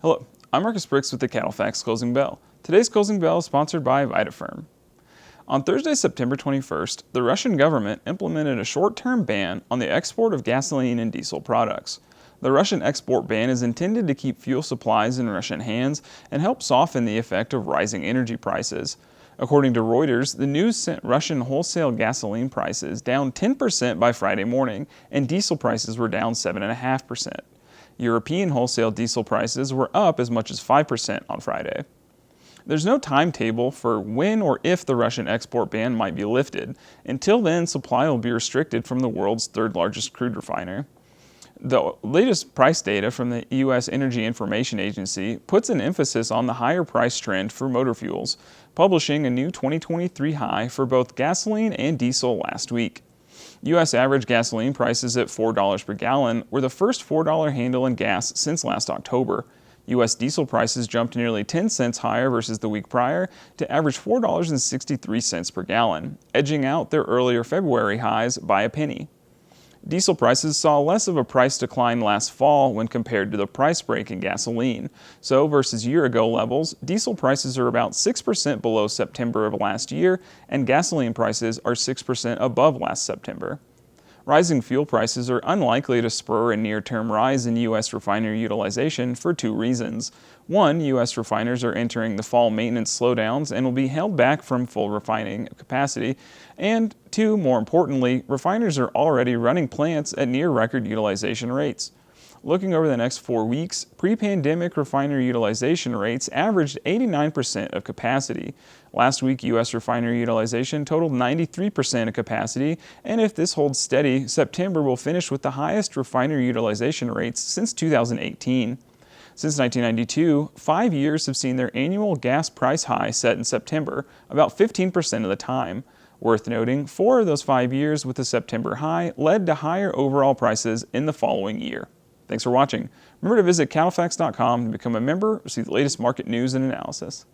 Hello, I'm Marcus Brix with the CattleFax Closing Bell. Today's Closing Bell is sponsored by VitaFirm. On Thursday, September 21st, the Russian government implemented a short-term ban on the export of gasoline and diesel products. The Russian export ban is intended to keep fuel supplies in Russian hands and help soften the effect of rising energy prices. According to Reuters, the news sent Russian wholesale gasoline prices down 10% by Friday morning, and diesel prices were down 7.5%. European wholesale diesel prices were up as much as 5% on Friday. There's no timetable for when or if the Russian export ban might be lifted. Until then, supply will be restricted from the world's third largest crude refiner. The latest price data from the U.S. Energy Information Agency puts an emphasis on the higher price trend for motor fuels, publishing a new 2023 high for both gasoline and diesel last week. U.S. average gasoline prices at $4 per gallon were the first $4 handle in gas since last October. U.S. diesel prices jumped nearly 10 cents higher versus the week prior to average $4.63 per gallon, edging out their earlier February highs by a penny. Diesel prices saw less of a price decline last fall when compared to the price break in gasoline. So versus year-ago levels, diesel prices are about 6% below September of last year, and gasoline prices are 6% above last September. Rising fuel prices are unlikely to spur a near-term rise in U.S. refinery utilization for two reasons. One, U.S. refiners are entering the fall maintenance slowdowns and will be held back from full refining capacity. And two, more importantly, refiners are already running plants at near-record utilization rates. Looking over the next 4 weeks, pre-pandemic refinery utilization rates averaged 89% of capacity. Last week, U.S. refinery utilization totaled 93% of capacity, and if this holds steady, September will finish with the highest refinery utilization rates since 2018. Since 1992, 5 years have seen their annual gas price high set in September, about 15% of the time. Worth noting, 4 of those 5 years with the September high led to higher overall prices in the following year. Thanks for watching. Remember to visit CattleFax.com to become a member or see the latest market news and analysis.